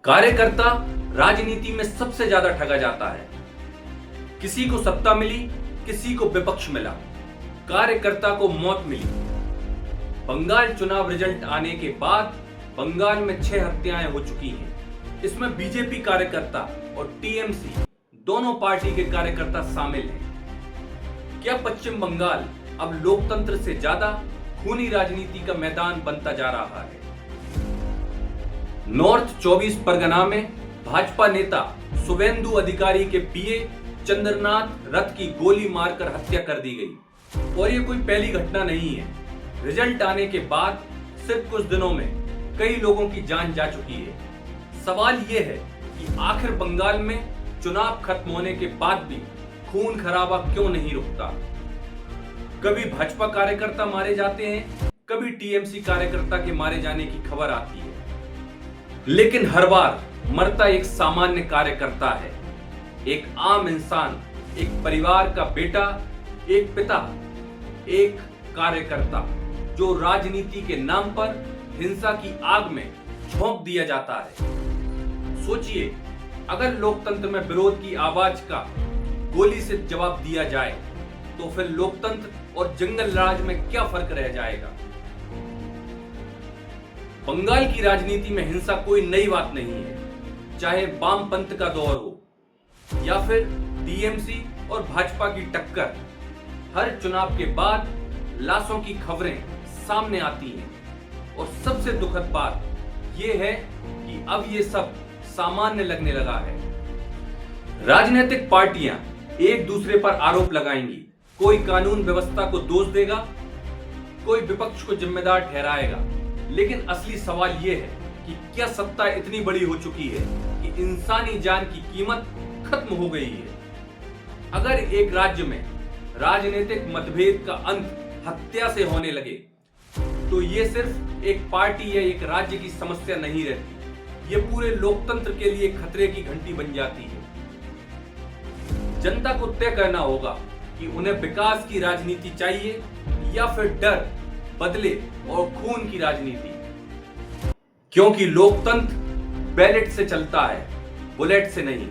कार्यकर्ता राजनीति में सबसे ज्यादा ठगा जाता है। किसी को सत्ता मिली, किसी को विपक्ष मिला, कार्यकर्ता को मौत मिली। बंगाल चुनाव रिजल्ट आने के बाद बंगाल में 6 हत्याएं हो चुकी हैं। इसमें बीजेपी कार्यकर्ता और टीएमसी दोनों पार्टी के कार्यकर्ता शामिल हैं। क्या पश्चिम बंगाल अब लोकतंत्र से ज्यादा खूनी राजनीति का मैदान बनता जा रहा है? नॉर्थ 24 परगना में भाजपा नेता शुभेंदु अधिकारी के पीए चंद्रनाथ रथ की गोली मारकर हत्या कर दी गई। और ये कोई पहली घटना नहीं है। रिजल्ट आने के बाद सिर्फ कुछ दिनों में कई लोगों की जान जा चुकी है। सवाल यह है कि आखिर बंगाल में चुनाव खत्म होने के बाद भी खून खराबा क्यों नहीं रुकता? कभी भाजपा कार्यकर्ता मारे जाते हैं, कभी टीएमसी कार्यकर्ता के मारे जाने की खबर आती है, लेकिन हर बार मरता एक सामान्य कार्यकर्ता है, एक आम इंसान, एक परिवार का बेटा, एक पिता, एक कार्यकर्ता जो राजनीति के नाम पर हिंसा की आग में झोंक दिया जाता है। सोचिए, अगर लोकतंत्र में विरोध की आवाज का गोली से जवाब दिया जाए तो फिर लोकतंत्र और जंगल राज में क्या फर्क रह जाएगा? बंगाल की राजनीति में हिंसा कोई नई बात नहीं है। चाहे वामपंथ का दौर हो या फिर टीएमसी और भाजपा की टक्कर, हर चुनाव के बाद लाशों की खबरें सामने आती हैं। और सबसे दुखद बात यह है कि अब ये सब सामान्य लगने लगा है। राजनीतिक पार्टियां एक दूसरे पर आरोप लगाएंगी, कोई कानून व्यवस्था को दोष देगा, कोई विपक्ष को जिम्मेदार ठहराएगा। लेकिन असली सवाल यह है कि क्या सत्ता इतनी बड़ी हो चुकी है कि इंसानी जान की कीमत खत्म हो गई है? अगर एक राज्य में राजनीतिक मतभेद का अंत हत्या से होने लगे तो ये सिर्फ एक पार्टी या एक राज्य की समस्या नहीं रहती, ये पूरे लोकतंत्र के लिए खतरे की घंटी बन जाती है। जनता को तय करना होगा कि उन्हें विकास की राजनीति चाहिए या फिर डर, बदले और खून की राजनीति। क्योंकि लोकतंत्र बैलेट से चलता है, बुलेट से नहीं।